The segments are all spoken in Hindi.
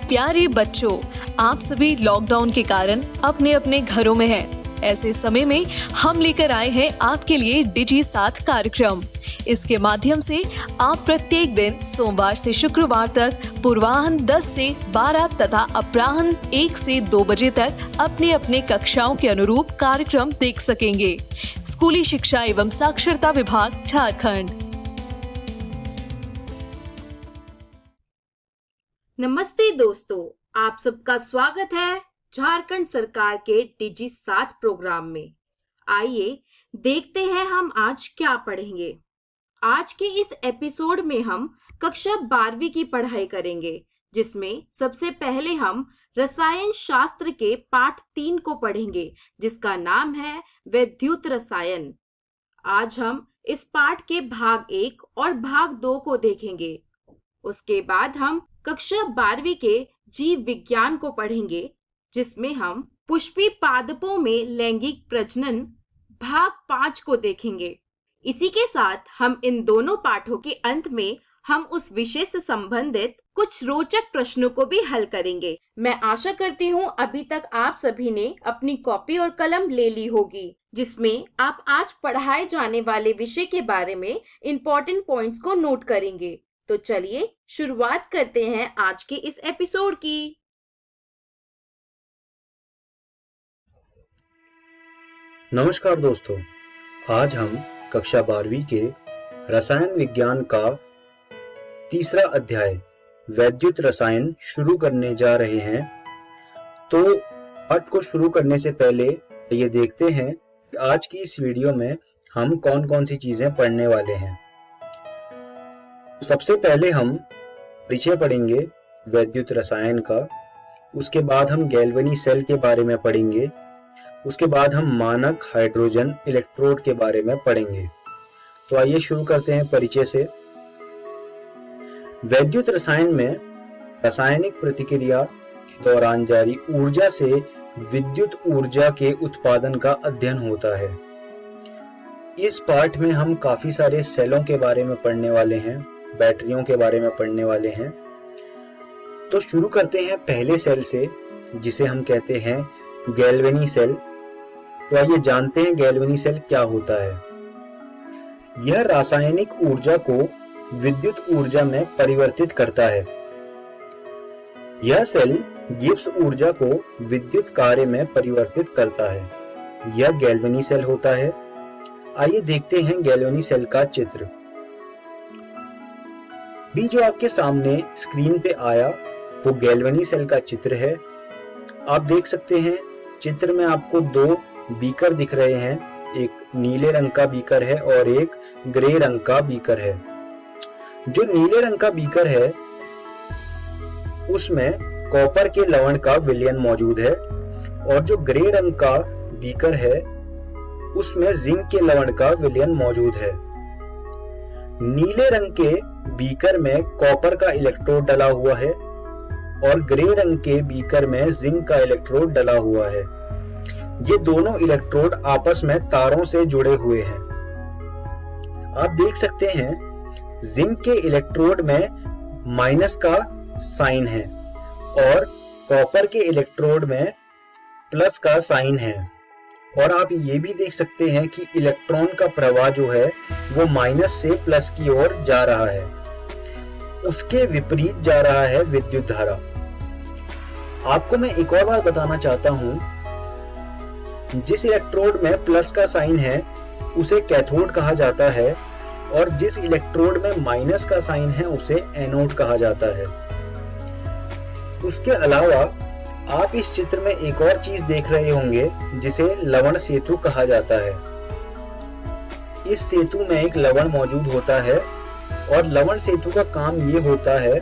प्यारे बच्चों, आप सभी लॉकडाउन के कारण अपने अपने घरों में हैं। ऐसे समय में हम लेकर आए हैं आपके लिए डिजी साथ कार्यक्रम। इसके माध्यम से आप प्रत्येक दिन सोमवार से शुक्रवार तक पूर्वाह्न 10 से 12 तथा अपराह्न 1 से 2 बजे तक अपने अपने कक्षाओं के अनुरूप कार्यक्रम देख सकेंगे। स्कूली शिक्षा एवं साक्षरता विभाग, झारखंड। नमस्ते दोस्तों, आप सबका स्वागत है झारखंड सरकार के डिजी साथ प्रोग्राम में। आइए देखते हैं हम आज क्या पढ़ेंगे। आज के इस एपिसोड में हम कक्षा 12वीं की पढ़ाई करेंगे, जिसमें सबसे पहले हम रसायन शास्त्र के पाठ 3 को पढ़ेंगे, जिसका नाम है वैद्युत रसायन। आज हम इस पाठ के भाग 1 और भाग 2 को देखेंगे। उसके बाद हम कक्षा 12वीं के जीव विज्ञान को पढ़ेंगे, जिसमें हम पुष्पी पादपों में लैंगिक प्रजनन भाग 5 को देखेंगे। इसी के साथ हम इन दोनों पाठों के अंत में हम उस विषय से संबंधित कुछ रोचक प्रश्नों को भी हल करेंगे। मैं आशा करती हूँ अभी तक आप सभी ने अपनी कॉपी और कलम ले ली होगी, जिसमें आप आज पढ़ाए जाने वाले विषय के बारे में इम्पोर्टेंट पॉइंट्स को नोट करेंगे। तो चलिए शुरुआत करते हैं आज के इस एपिसोड की। नमस्कार दोस्तों, आज हम कक्षा 12वीं के रसायन विज्ञान का तीसरा अध्याय वैद्युत रसायन शुरू करने जा रहे हैं। तो पाठ को शुरू करने से पहले ये देखते हैं कि आज की इस वीडियो में हम कौन कौन सी चीजें पढ़ने वाले हैं। सबसे पहले हम परिचय पढ़ेंगे वैद्युत रसायन का। उसके बाद हम गैल्वेनी सेल के बारे में पढ़ेंगे। उसके बाद हम मानक हाइड्रोजन इलेक्ट्रोड के बारे में पढ़ेंगे। तो आइए शुरू करते हैं परिचय से। वैद्युत रसायन में रासायनिक प्रतिक्रिया के दौरान जारी ऊर्जा से विद्युत ऊर्जा के उत्पादन का अध्ययन होता है। इस पाठ में हम काफी सारे सेलों के बारे में पढ़ने वाले हैं, बैटरियों के बारे में पढ़ने वाले हैं। तो शुरू करते हैं पहले सेल से, जिसे हम कहते हैं गैल्वेनी सेल। तो आइए जानते हैं गैल्वेनी सेल क्या होता है। यह रासायनिक ऊर्जा को विद्युत ऊर्जा में परिवर्तित करता है। यह सेल गिब्स ऊर्जा को विद्युत कार्य में परिवर्तित करता है। यह गैल्वेनी सेल होता है। आइए देखते हैं गैल्वेनी सेल का चित्र। भी जो आपके सामने स्क्रीन पे आया वो गैल्वेनी सेल का चित्र है। आप देख सकते हैं चित्र में आपको 2 बीकर दिख रहे हैं। एक नीले रंग का बीकर है और एक ग्रे रंग का बीकर है। जो नीले रंग का बीकर है उसमें कॉपर के लवण का विलयन मौजूद है और जो ग्रे रंग का बीकर है उसमें जिंक के लवण का विलयन मौजूद है। नीले रंग के बीकर में कॉपर का इलेक्ट्रोड डला हुआ है और ग्रे रंग के बीकर में जिंक का इलेक्ट्रोड डला हुआ है। ये दोनों इलेक्ट्रोड आपस में तारों से जुड़े हुए हैं। आप देख सकते हैं जिंक के इलेक्ट्रोड में माइनस का साइन है और कॉपर के इलेक्ट्रोड में प्लस का साइन है। और आप ये भी देख सकते हैं कि इलेक्ट्रॉन का प्रवाह जो है वो माइनस से प्लस की ओर जा रहा है। उसके विपरीत जा रहा है विद्युत धारा। आपको मैं एक और बात बताना चाहता हूं, जिस इलेक्ट्रोड में प्लस का साइन है उसे कैथोड कहा जाता है और जिस इलेक्ट्रोड में माइनस का साइन है उसे एनोड कहा जाता है। उसके अलावा आप इस चित्र में एक और चीज देख रहे होंगे जिसे लवण सेतु कहा जाता है। इस सेतु में एक लवण मौजूद होता है और लवण सेतु का काम ये होता है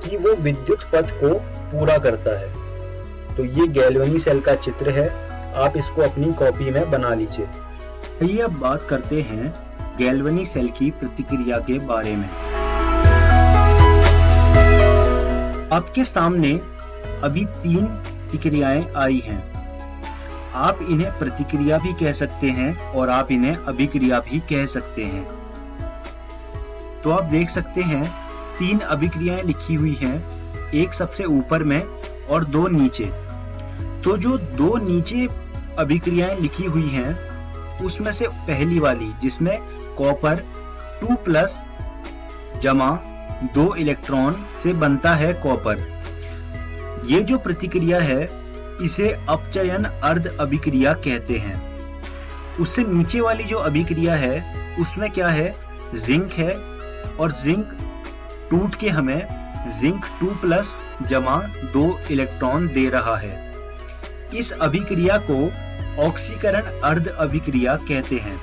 कि वो विद्युत पथ को पूरा करता है। तो ये गैल्वेनी सेल का चित्र है। आप इसको अपनी कॉपी में बना लीजिए। आइए अब बात करते हैं गैल्वेनी सेल की प्रतिक्रिया के बारे में। आपके सामने अभी 3 प्रतिक्रियाएं आई हैं। आप इन्हें प्रतिक्रिया भी कह सकते हैं और आप इन्हें अभिक्रिया भी कह सकते हैं। तो आप देख सकते हैं 3 अभिक्रियाएं लिखी हुई हैं। एक सबसे ऊपर में और 2 नीचे। तो जो 2 नीचे अभिक्रियाएं लिखी हुई हैं उसमें से पहली वाली जिसमें कॉपर 2+ जमा 2 इलेक्ट्रॉन से बनता है कॉपर, ये जो प्रतिक्रिया है इसे अपचयन अर्ध अभिक्रिया कहते हैं। उससे नीचे वाली जो अभिक्रिया है उसमें क्या है, जिंक है और जिंक टूट के हमें जिंक 2+ जमा 2 इलेक्ट्रॉन दे रहा है। इस अभिक्रिया को ऑक्सीकरण अर्ध अभिक्रिया कहते हैं।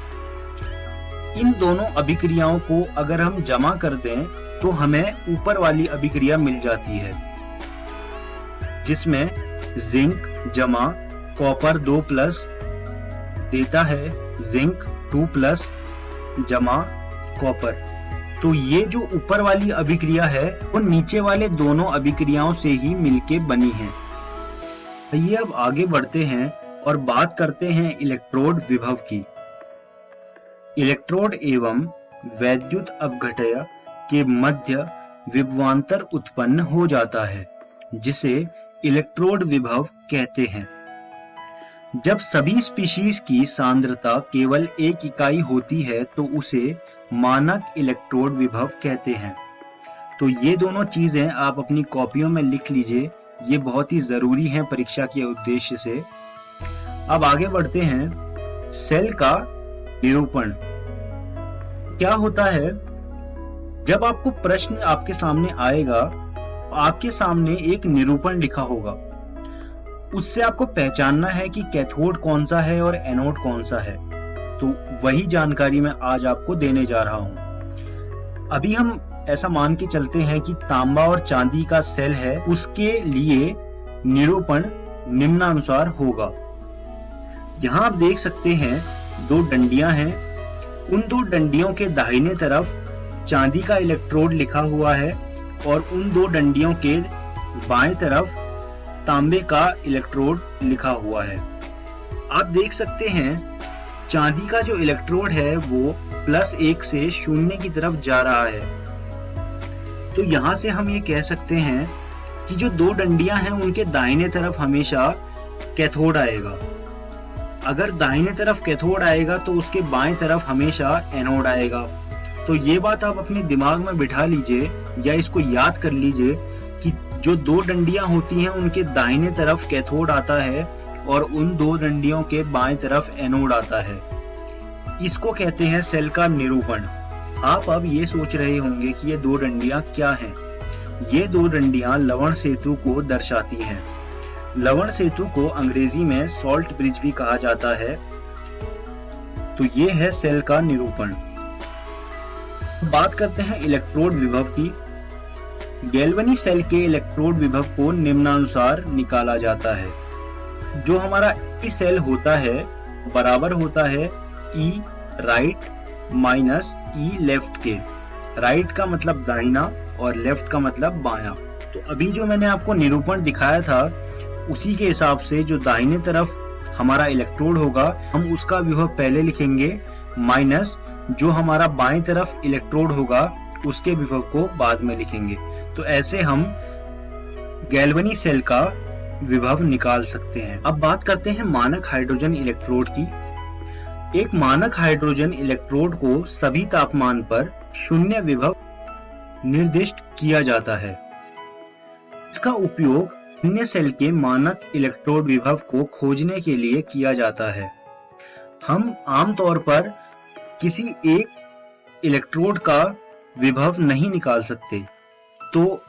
इन दोनों अभिक्रियाओं को अगर हम जमा कर दें तो हमें ऊपर वाली अभिक्रिया मिल जाती है जिसमें जिंक जमा कॉपर 2+ देता है जिंक 2+ जमा कॉपर। तो ये जो ऊपर वाली अभिक्रिया है वो नीचे वाले दोनों अभिक्रियाओं से ही मिलके बनी है। ये अब आगे बढ़ते हैं और बात करते हैं इलेक्ट्रोड विभव की। इलेक्ट्रोड एवं वैद्युत अपघटय के मध्य विभवांतर उत्पन्न हो जाता है जिसे इलेक्ट्रोड विभव कहते हैं। जब सभी स्पीशीज की सांद्रता केवल 1 इकाई होती है तो उसे मानक इलेक्ट्रोड विभव कहते हैं। तो ये दोनों चीजें आप अपनी कॉपियों में लिख लीजिए, ये बहुत ही जरूरी है परीक्षा के उद्देश्य से। अब आगे बढ़ते हैं। सेल का निरूपण क्या होता है? जब आपको प्रश्न आपके सामने आएगा, आपके सामने एक निरूपण लिखा होगा, उससे आपको पहचानना है कि कैथोड कौन सा है और एनोड कौन सा है। तो वही जानकारी मैं आज आपको देने जा रहा हूं। अभी हम ऐसा मान के चलते हैं कि तांबा और चांदी का सेल है, उसके लिए निरूपण निम्नानुसार होगा। यहाँ आप देख सकते हैं 2 डंडियां हैं, उन 2 डंडियों के दाहिने तरफ चांदी का इलेक्ट्रोड लिखा हुआ है और उन 2 डंडियों के बाएं तरफ तांबे का इलेक्ट्रोड लिखा हुआ है। आप देख सकते हैं चांदी का जो इलेक्ट्रोड है वो +1 से 0 की तरफ जा रहा है। तो यहां से हम ये कह सकते हैं कि जो 2 डंडियां हैं उनके दाहिने तरफ हमेशा कैथोड आएगा। अगर दाहिने तरफ कैथोड आएगा तो उसके बाएं तरफ हमेशा एनोड आएगा। तो ये बात आप अपने दिमाग में बिठा लीजिए या इसको याद कर लीजिए कि जो 2 डंडियां होती हैं उनके दाहिने तरफ कैथोड आता है और उन 2 डंडियों के बाएं तरफ एनोड आता है। इसको कहते हैं सेल का निरूपण। आप अब ये सोच रहे होंगे कि ये 2 डंडियां क्या हैं? ये 2 डंडियां लवण सेतु को दर्शाती हैं। लवण सेतु को अंग्रेजी में सॉल्ट ब्रिज भी कहा जाता है। तो ये है सेल का निरूपण। बात करते हैं इलेक्ट्रोड विभव की। गैल्वनी सेल के इलेक्ट्रोड विभव को निम्नानुसार निकाला जाता है। जो हमारा ई सेल होता है बराबर होता है ई राइट माइनस ई लेफ्ट के। राइट का मतलब दाहिना और लेफ्ट का मतलब बायां। तो अभी जो मैंने आपको निरूपण दिखाया था उसी के हिसाब से जो दाहिने तरफ हमारा इलेक्ट्रोड होगा हम उसका विभव पहले लिखेंगे, माइनस जो हमारा बाएं तरफ इलेक्ट्रोड होगा उसके विभव को बाद में लिखेंगे। तो ऐसे हम गैल्वनी सेल का विभव निकाल सकते हैं। अब बात करते हैं मानक हाइड्रोजन इलेक्ट्रोड की। एक मानक हाइड्रोजन इलेक्ट्रोड को सभी तापमान पर 0 विभव निर्दिष्ट किया जाता है। इसका उपयोग अन्य सेल के मानक इलेक्ट्रोड विभव को खोजने के लिए किया जाता है। हम आमतौर पर किसी एक इलेक्ट्रोड का विभव नहीं निकाल सकते, तो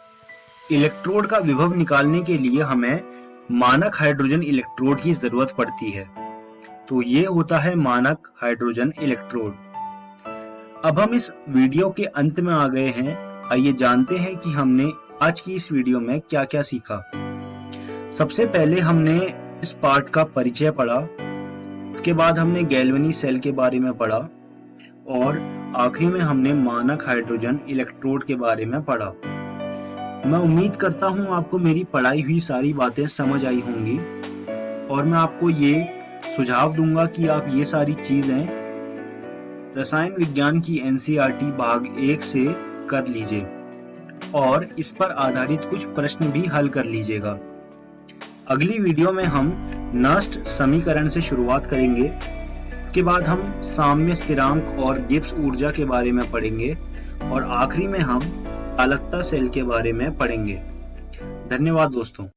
इलेक्ट्रोड का विभव निकालने के लिए हमें मानक हाइड्रोजन इलेक्ट्रोड की जरूरत पड़ती है। तो ये होता है मानक हाइड्रोजन इलेक्ट्रोड। अब हम इस वीडियो के अंत में आ गए हैं। आइए जानते हैं कि हमने आज की इस वीडियो में क्या क्या सीखा। सबसे पहले हमने इस पार्ट का परिचय पढ़ा, उसके बाद हमने गैल्वनी सेल के बारे में पढ़ा और आखिरी में हमने मानक हाइड्रोजन इलेक्ट्रोड के बारे में पढ़ा। मैं उम्मीद करता हूं आपको मेरी पढ़ाई हुई सारी बातें समझ आई होंगी और मैं आपको ये सुझाव दूंगा कि आप ये सारी चीजें रसायन विज्ञान की NCERT भाग 1 से कर लीजिए। और इस पर आधारित कुछ प्रश्न भी हल कर लीजिएगा। अगली वीडियो में हम नस्ट समीकरण से शुरुआत करेंगे। उसके बाद हम साम्य स्थिरांक और गिब्स ऊर्जा के बारे में पढ़ेंगे और आखिरी में हम चालकता सेल के बारे में पढ़ेंगे। धन्यवाद दोस्तों।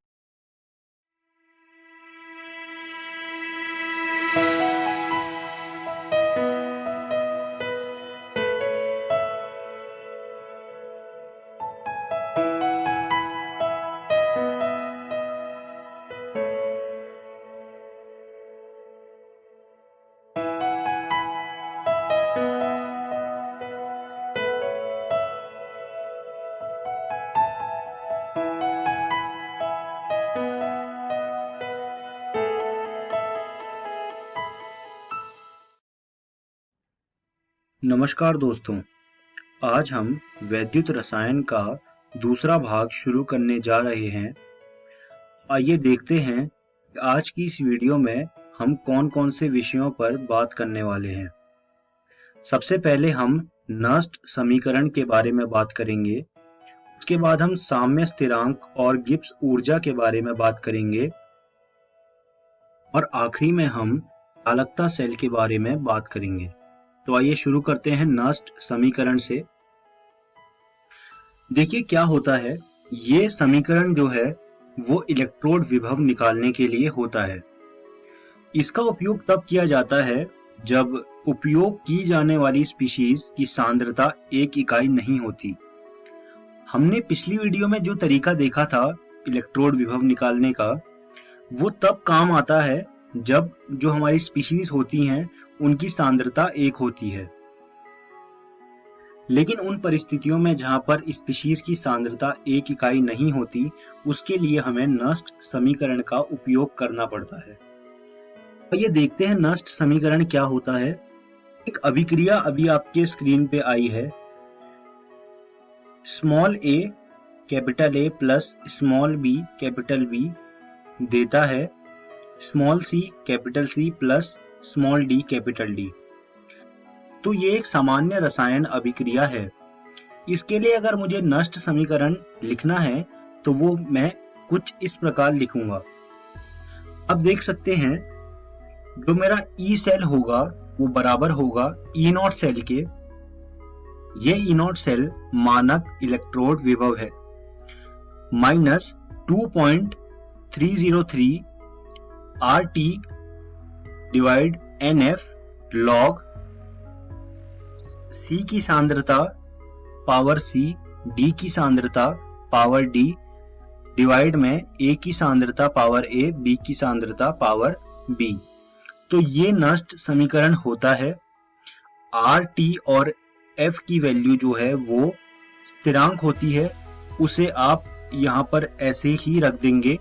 नमस्कार दोस्तों, आज हम वैद्युत रसायन का दूसरा भाग शुरू करने जा रहे हैं। आइए देखते हैं कि आज की इस वीडियो में हम कौन-कौन से विषयों पर बात करने वाले हैं। सबसे पहले हम नस्ट समीकरण के बारे में बात करेंगे। उसके बाद हम साम्य स्थिरांक और गिब्स ऊर्जा के बारे में बात करेंगे और आखिरी में हम चालकता सेल के बारे में बात करेंगे। तो आइए शुरू करते हैं नस्ट समीकरण से। देखिए क्या होता है, ये समीकरण जो है वो इलेक्ट्रोड विभव निकालने के लिए होता है। इसका उपयोग तब किया जाता है जब उपयोग की जाने वाली स्पीशीज की सांद्रता एक इकाई नहीं होती। हमने पिछली वीडियो में जो तरीका देखा था इलेक्ट्रोड विभव निकालने का, वो तब काम आता है जब जो हमारी स्पीशीज होती हैं उनकी सांद्रता एक होती है। लेकिन उन परिस्थितियों में जहां पर स्पीशीज की सांद्रता एक इकाई नहीं होती, उसके लिए हमें नस्ट समीकरण का उपयोग करना पड़ता है। तो ये देखते हैं नस्ट समीकरण क्या होता है। एक अभिक्रिया अभी आपके स्क्रीन पे आई है। Small a capital A plus small b capital B देता है small c capital C plus small d capital D। तो ये एक सामान्य रसायन अभिक्रिया है। इसके लिए अगर मुझे नस्ट समीकरण लिखना है तो वो मैं कुछ इस प्रकार लिखूंगा। अब देख सकते हैं जो मेरा E सेल होगा वो बराबर होगा E नॉट सेल के। ये E नॉट सेल मानक इलेक्ट्रोड विभव है minus 2.303 RT divide NF log C की सांद्रता पावर C, D की सांद्रता पावर D डिवाइड में A की सांद्रता पावर A, B की सांद्रता पावर B। तो ये नस्ट समीकरण होता है। RT और F की वैल्यू जो है वो स्थिरांक होती है, उसे आप यहाँ पर ऐसे ही रख देंगे।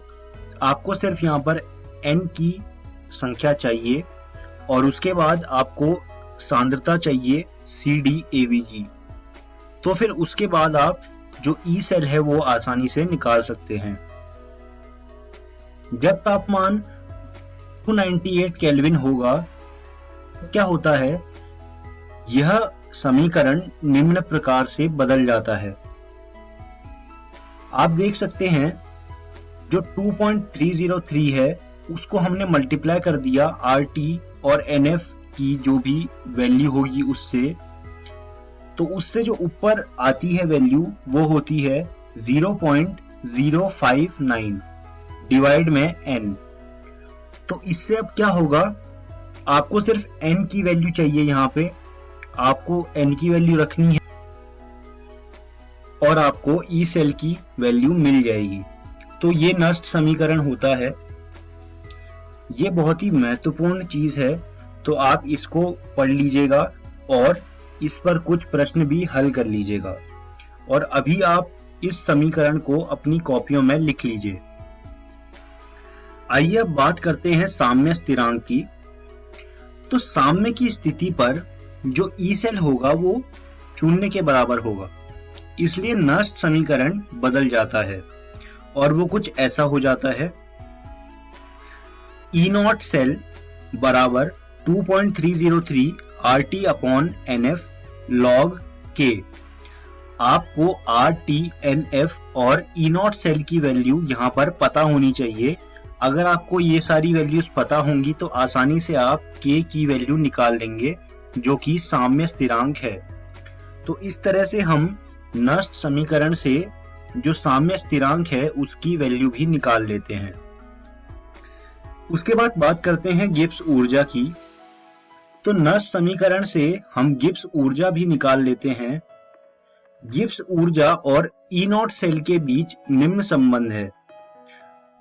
आपको सिर्फ यहाँ पर N की संख्या चाहिए और उसके बाद आपको सांद्रता चाहिए CDAVG। तो फिर उसके बाद आप जो E सेल है वो आसानी से निकाल सकते हैं। जब तापमान 298 केल्विन होगा तो क्या होता है, यह समीकरण निम्न प्रकार से बदल जाता है। आप देख सकते हैं जो 2.303 है उसको हमने मल्टीप्लाई कर दिया RT और NF की जो भी वैल्यू होगी उससे, तो उससे जो ऊपर आती है वैल्यू वो होती है 0.059 डिवाइड में N। तो इससे अब क्या होगा, आपको सिर्फ N की वैल्यू चाहिए। यहाँ पे आपको N की वैल्यू रखनी है और आपको E सेल की वैल्यू मिल जाएगी। तो ये नस्ट समीकरण होता है। ये बहुत ही महत्वपूर्ण चीज है, तो आप इसको पढ़ लीजिएगा और इस पर कुछ प्रश्न भी हल कर लीजिएगा। और अभी आप इस समीकरण को अपनी कॉपियों में लिख लीजिए। आइए अब बात करते हैं साम्य स्थिरांक की। तो साम्य की स्थिति पर जो ई सेल होगा वो 0 के बराबर होगा, इसलिए नस्ट समीकरण बदल जाता है और वो कुछ ऐसा हो जाता है। ई नॉट सेल बराबर 2.303 RT upon NF log K। आपको RTNF और E0 सेल की वैल्यू यहाँ पर पता होनी चाहिए। अगर आपको ये सारी वैल्यूज पता होंगी तो आसानी से आप K की वैल्यू निकाल लेंगे, जो कि साम्य स्थिरांक है। तो इस तरह से हम नष्ट समीकरण से जो साम्य स्थिरांक है उसकी वैल्यू भी निकाल लेते हैं। उसके बाद बात करते हैं गिब्स ऊर्जा की। तो नष्ट समीकरण से हम गिब्स ऊर्जा भी निकाल लेते हैं। गिब्स ऊर्जा और E0 सेल के बीच निम्न संबंध है,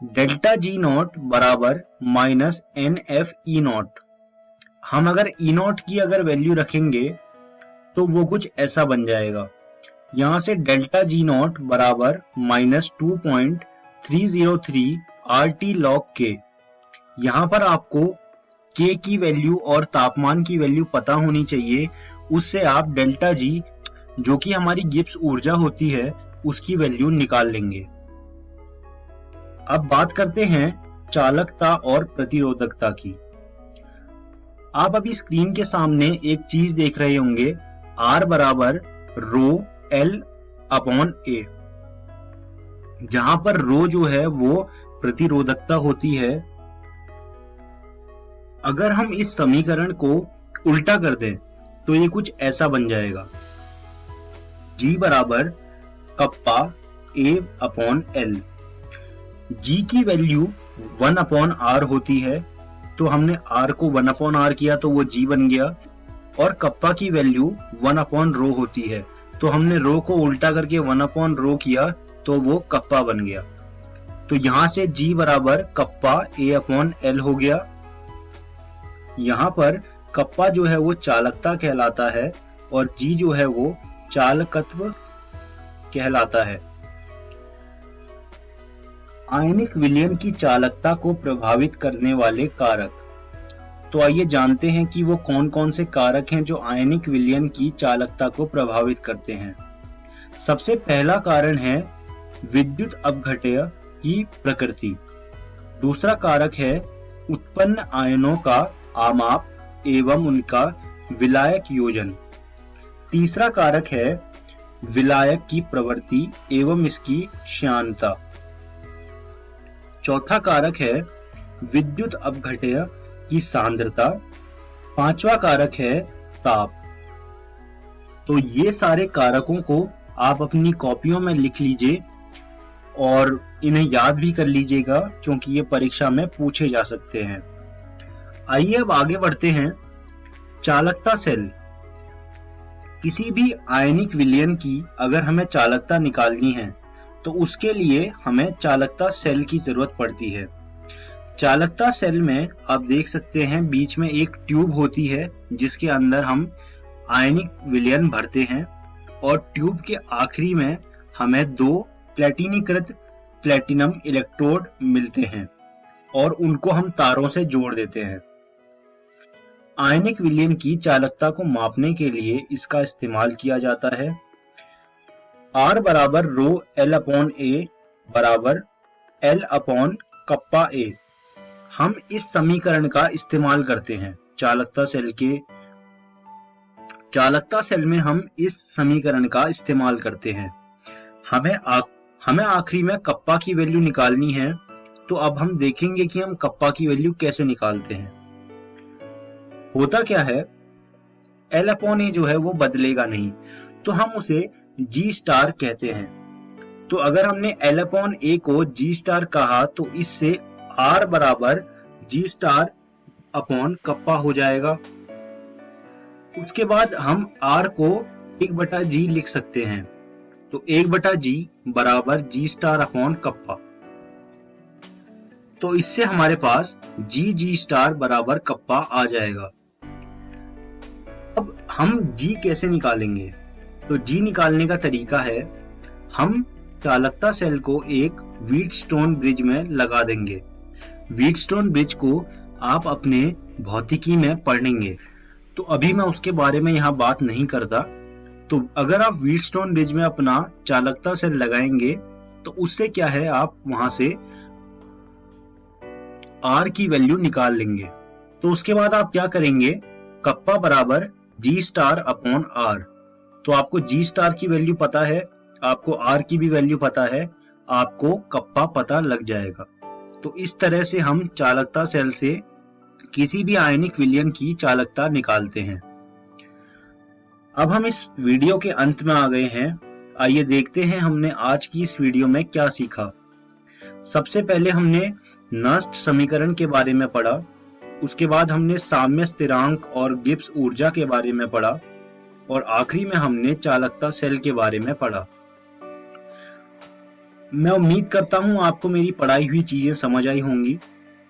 डेल्टा G0 बराबर माइनस NF E0। हम अगर E0 की अगर वैल्यू रखेंगे तो वो कुछ ऐसा बन जाएगा। यहां से डेल्टा G0 बराबर माइनस 2.303 RT log K। यहां पर आपको K की वैल्यू और तापमान की वैल्यू पता होनी चाहिए, उससे आप डेल्टा G जो कि हमारी गिब्स ऊर्जा होती है उसकी वैल्यू निकाल लेंगे। अब बात करते हैं चालकता और प्रतिरोधकता की। आप अभी स्क्रीन के सामने एक चीज देख रहे होंगे, R बराबर रो L अपॉन A, जहां पर रो जो है वो प्रतिरोधकता होती है। अगर हम इस समीकरण को उल्टा कर दें तो ये कुछ ऐसा बन जाएगा, G बराबर kappa A upon L। G की वैल्यू 1 अपॉन R होती है, तो हमने R को 1 अपॉन R किया तो वो G बन गया, और कप्पा की वैल्यू 1 अपॉन रो होती है, तो हमने रो को उल्टा करके 1 अपॉन रो किया तो वो कप्पा बन गया। तो यहां से G बराबर कप्पा A अपॉन L हो गया। यहां पर कप्पा जो है वो चालकता कहलाता है और G जो है वो चालकत्व कहलाता है। आयनिक विलयन की चालकता को प्रभावित करने वाले कारक। तो आइए जानते हैं कि वो कौन कौन से कारक हैं जो आयनिक विलयन की चालकता को प्रभावित करते हैं। सबसे पहला कारण है विद्युत अपघट्य की प्रकृति। दूसरा कारक है उत्पन्न आयनों का आमाप एवं उनका विलायक योजन। तीसरा कारक है विलायक की प्रवृत्ति एवं इसकी श्यानता। चौथा कारक है विद्युत अपघट्य की सांद्रता। पांचवा कारक है ताप। तो ये सारे कारकों को आप अपनी कॉपियों में लिख लीजिए और इन्हें याद भी कर लीजिएगा, क्योंकि ये परीक्षा में पूछे जा सकते हैं। आइए अब आगे बढ़ते हैं। चालकता सेल। किसी भी आयनिक विलयन की अगर हमें चालकता निकालनी है तो उसके लिए हमें चालकता सेल की जरूरत पड़ती है। चालकता सेल में आप देख सकते हैं बीच में एक ट्यूब होती है जिसके अंदर हम आयनिक विलयन भरते हैं, और ट्यूब के आखिरी में हमें 2 प्लेटिनीकृत प्लेटिनम इलेक्ट्रोड मिलते हैं और उनको हम तारों से जोड़ देते हैं। आयनिक विलयन की चालकता को मापने के लिए इसका इस्तेमाल किया जाता है। R बराबर रो L अपॉन A बराबर L अपॉन कप्पा A। हम इस समीकरण का इस्तेमाल करते हैं चालकता सेल में हम इस समीकरण का इस्तेमाल करते हैं। हमें आखिरी में कप्पा की वैल्यू निकालनी है, तो अब हम देखेंगे कि हम कप्पा की वैल्यू कैसे निकालते हैं। होता क्या है, L अपॉन A जो है वो बदलेगा नहीं, तो हम उसे G स्टार कहते हैं। तो अगर हमने L अपॉन A को G स्टार कहा तो इससे R बराबर G स्टार अपॉन कप्पा हो जाएगा। उसके बाद हम R को 1/G लिख सकते हैं, तो 1/G बराबर G स्टार अपॉन कप्पा। तो इससे हमारे पास G स्टार बराबर कप्पा आ जाएगा। अब हम G कैसे निकालेंगे? तो G निकालने का तरीका है, हम चालकता सेल को एक व्हीटस्टोन ब्रिज में लगा देंगे। व्हीटस्टोन ब्रिज को आप अपने भौतिकी में पढ़ेंगे, तो अभी मैं उसके बारे में यहाँ बात नहीं करता। तो अगर आप व्हीटस्टोन ब्रिज में अपना चालकता सेल लगाएंगे तो उससे क्या है, आप वहां से R की वैल्यू निकाल लेंगे। तो उसके बाद आप क्या करेंगे, कप्पा बराबर G स्टार अपॉन R। तो आपको जी स्टार की वैल्यू पता है, आपको आर की भी वैल्यू पता है, आपको कप्पा पता लग जाएगा। तो इस तरह से हम चालकता सेल से किसी भी आयनिक विलयन की चालकता निकालते हैं। अब हम इस वीडियो के अंत में आ गए हैं। आइए देखते हैं हमने आज की इस वीडियो में क्या सीखा। सबसे पहले हमने नस्ट समीकरण के बारे में पढ़ा, उसके बाद हमने साम्य स्थिरांक और गिब्स ऊर्जा के बारे में पढ़ा, और आखिरी में हमने चालकता सेल के बारे में पढ़ा। मैं उम्मीद करता हूं आपको मेरी पढ़ाई हुई चीजें समझ आई होंगी,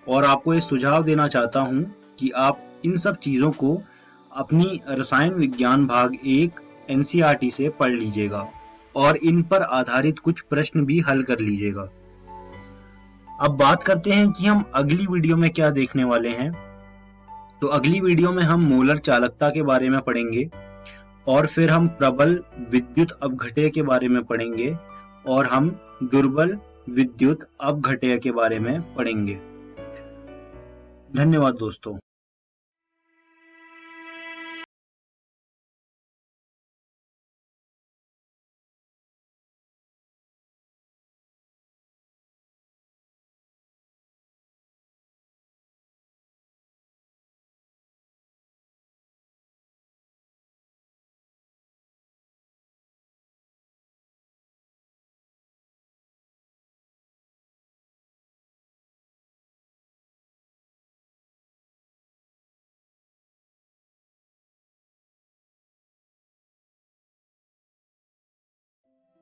और आपको ये सुझाव देना चाहता हूं कि आप इन सब चीजों को अपनी रसायन विज्ञान भाग 1 एनसीईआरटी से पढ़ लीजिएगा और इन पर आधारित कुछ प्रश्न भी हल कर लीजिएगा। अब बात करते हैं कि हम अगली वीडियो में क्या देखने वाले हैं। तो अगली वीडियो में हम मोलर चालकता के बारे में पढ़ेंगे, और फिर हम प्रबल विद्युत अपघट्य के बारे में पढ़ेंगे, और हम दुर्बल विद्युत अपघट्य के बारे में पढ़ेंगे। धन्यवाद दोस्तों।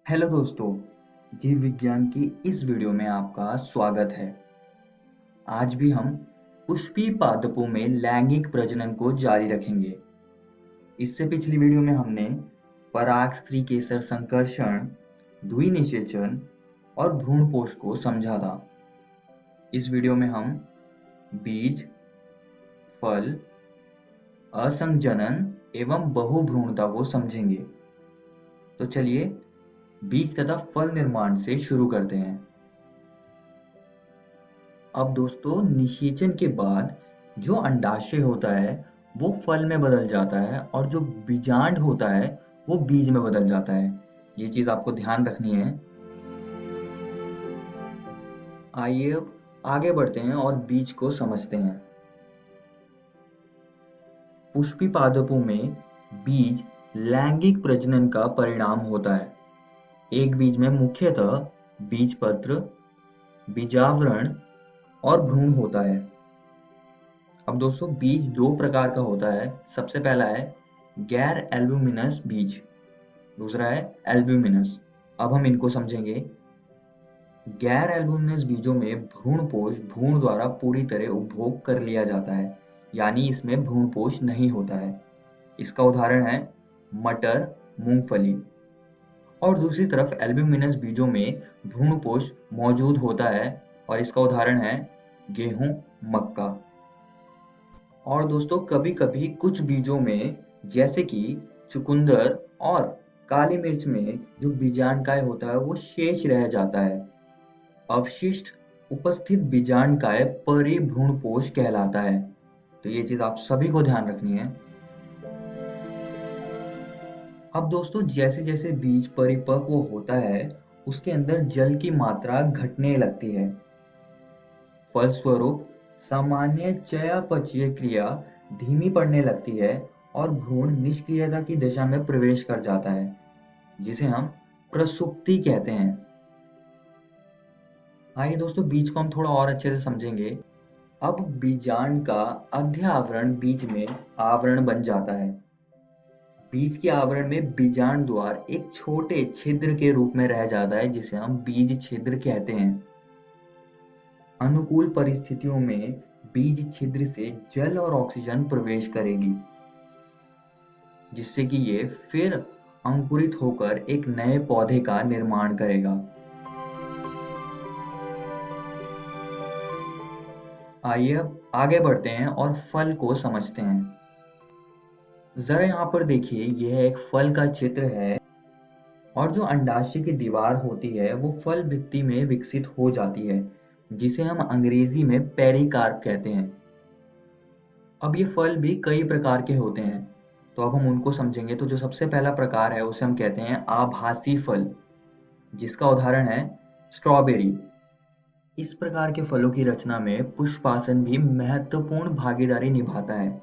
हेलो दोस्तों, जीव विज्ञान की इस वीडियो में आपका स्वागत है। आज भी हम पुष्पी पादपों में लैंगिक प्रजनन को जारी रखेंगे। इससे पिछली वीडियो में हमने पराग स्त्री केसर संकर्षण, द्विनिषेचन और भ्रूणपोष को समझा था। इस वीडियो में हम बीज, फल, असंजनन एवं बहुभ्रूणता को समझेंगे। तो चलिए बीज तथा फल निर्माण से शुरू करते हैं। अब दोस्तों, निषेचन के बाद जो अंडाशय होता है वो फल में बदल जाता है, और जो बीजांड होता है वो बीज में बदल जाता है। ये चीज आपको ध्यान रखनी है। आइए अब आगे बढ़ते हैं और बीज को समझते हैं। पुष्पी पादपों में बीज लैंगिक प्रजनन का परिणाम होता है। एक बीज में मुख्यतः बीजपत्र, बीजावरण और भ्रूण होता है। अब दोस्तों, बीज दो प्रकार का होता है। सबसे पहला है गैर एल्ब्यूमिनस बीज, दूसरा है एल्ब्यूमिनस। अब हम इनको समझेंगे। गैर एल्ब्यूमिनस बीजों में भ्रूणपोष भ्रूण द्वारा पूरी तरह उपभोग कर लिया जाता है, यानी इसमें भ्रूणपोष नहीं होता है। इसका उदाहरण है मटर, मूंगफली। और दूसरी तरफ एल्ब्यूमिनस बीजों में भ्रूणपोष मौजूद होता है, और इसका उदाहरण है गेहूं, मक्का। और दोस्तों, कभी कभी कुछ बीजों में जैसे कि चुकंदर और काली मिर्च में जो बीजांडकाय होता है वो शेष रह जाता है। अवशिष्ट उपस्थित बीजांडकाय परिभ्रूणपोष कहलाता है। तो ये चीज आप सभी को ध्यान रखनी है। अब दोस्तों, जैसे जैसे बीज परिपक्व होता है उसके अंदर जल की मात्रा घटने लगती है। फलस्वरूप सामान्य चयापचय क्रिया धीमी पड़ने लगती है और भ्रूण निष्क्रियता की दिशा में प्रवेश कर जाता है, जिसे हम प्रसुप्ति कहते हैं। आइए दोस्तों, बीज को हम थोड़ा और अच्छे से समझेंगे। अब बीजांड का अध्य आवरण बीज में आवरण बन जाता है। बीज के आवरण में बीजांड द्वार एक छोटे छिद्र के रूप में रह जाता है, जिसे हम बीज छिद्र कहते हैं। अनुकूल परिस्थितियों में बीज छिद्र से जल और ऑक्सीजन प्रवेश करेगी, जिससे कि ये फिर अंकुरित होकर एक नए पौधे का निर्माण करेगा। आइए अब आगे बढ़ते हैं और फल को समझते हैं। जरा यहाँ पर देखिए, यह एक फल का चित्र है, और जो अंडाशय की दीवार होती है वो फल भित्ति में विकसित हो जाती है, जिसे हम अंग्रेजी में पेरिकार्प कहते हैं। अब ये फल भी कई प्रकार के होते हैं। तो अब हम उनको समझेंगे। तो जो सबसे पहला प्रकार है उसे हम कहते हैं आभासी फल, जिसका उदाहरण है स्ट्रॉबेरी। इस प्रकार के फलों की रचना में पुष्पासन भी महत्वपूर्ण भागीदारी निभाता है।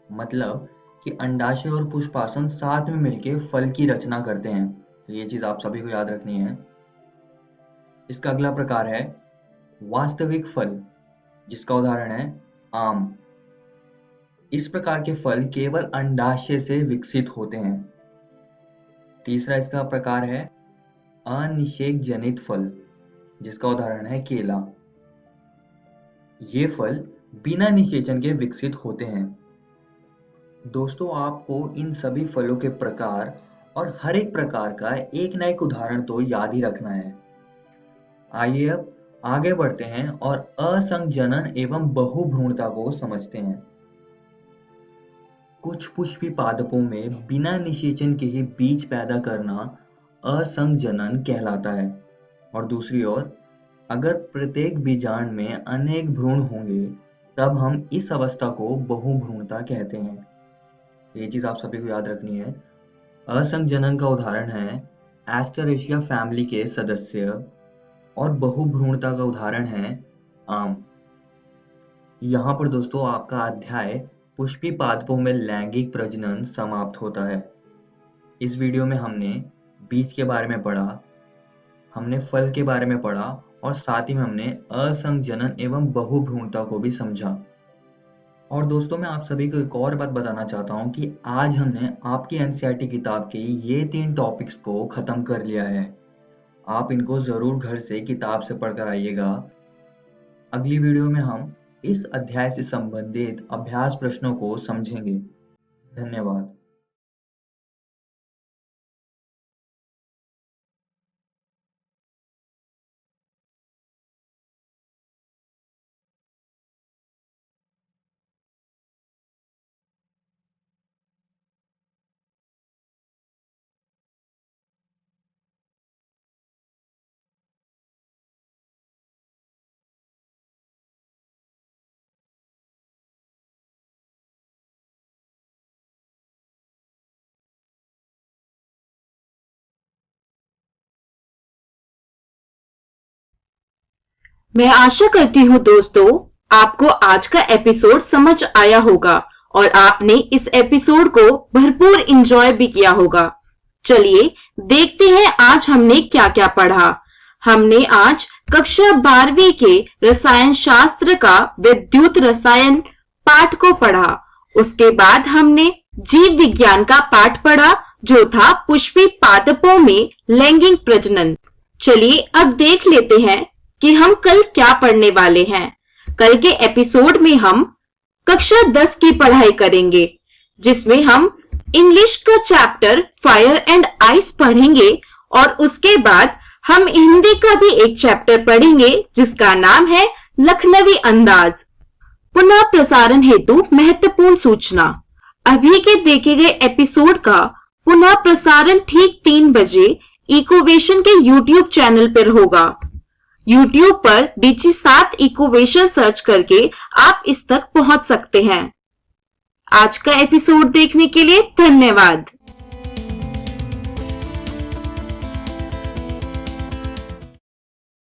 मतलब कि अंडाशय और पुष्पासन साथ में मिलकर फल की रचना करते हैं। तो ये चीज आप सभी को याद रखनी है। इसका अगला प्रकार है वास्तविक फल, जिसका उदाहरण है आम। इस प्रकार के फल केवल अंडाशय से विकसित होते हैं। तीसरा इसका प्रकार है अनिषेक जनित फल, जिसका उदाहरण है केला। ये फल बिना निषेचन के विकसित होते हैं। दोस्तों, आपको इन सभी फलों के प्रकार और हर एक प्रकार का एक ना एक उदाहरण तो याद ही रखना है। आइए अब आगे बढ़ते हैं और असंजनन एवं बहुभ्रूणता को समझते हैं। कुछ पुष्पी पादपों में बिना निषेचन के ही बीज पैदा करना असंजनन कहलाता है। और दूसरी ओर अगर प्रत्येक बीजांड में अनेक भ्रूण होंगे तब हम इस अवस्था को बहुभ्रूणता कहते हैं। ये चीज आप सभी को याद रखनी है। असंजनन का उदाहरण है एस्टरेशिया फैमिली के सदस्य और बहुभ्रूणता का उदाहरण है आम। यहाँ पर दोस्तों आपका अध्याय पुष्पी पादपों में लैंगिक प्रजनन समाप्त होता है। इस वीडियो में हमने बीज के बारे में पढ़ा, हमने फल के बारे में पढ़ा और साथ ही में हमने असंजनन एवं बहुभ्रूणता को भी समझा। और दोस्तों, मैं आप सभी को एक और बात बताना चाहता हूँ कि आज हमने आपकी एनसीईआरटी किताब के ये 3 टॉपिक्स को खत्म कर लिया है। आप इनको जरूर घर से किताब से पढ़कर आइएगा। अगली वीडियो में हम इस अध्याय से संबंधित अभ्यास प्रश्नों को समझेंगे। धन्यवाद। मैं आशा करती हूँ दोस्तों, आपको आज का एपिसोड समझ आया होगा और आपने इस एपिसोड को भरपूर एंजॉय भी किया होगा। चलिए देखते हैं आज हमने क्या क्या पढ़ा। हमने आज कक्षा 12वीं के रसायन शास्त्र का विद्युत रसायन पाठ को पढ़ा। उसके बाद हमने जीव विज्ञान का पाठ पढ़ा जो था पुष्पी पादपों में लैंगिक प्रजनन। चलिए अब देख लेते हैं कि हम कल क्या पढ़ने वाले हैं। कल के एपिसोड में हम कक्षा 10 की पढ़ाई करेंगे, जिसमें हम इंग्लिश का चैप्टर फायर एंड आइस पढ़ेंगे और उसके बाद हम हिंदी का भी एक चैप्टर पढ़ेंगे जिसका नाम है लखनवी अंदाज। पुनः प्रसारण हेतु महत्वपूर्ण सूचना, अभी के देखे गए एपिसोड का पुनः प्रसारण ठीक 3 बजे इकोवेशन के YouTube चैनल पर होगा। YouTube पर DG7 इकोवेशन सर्च करके आप इस तक पहुंच सकते हैं। आज का एपिसोड देखने के लिए धन्यवाद।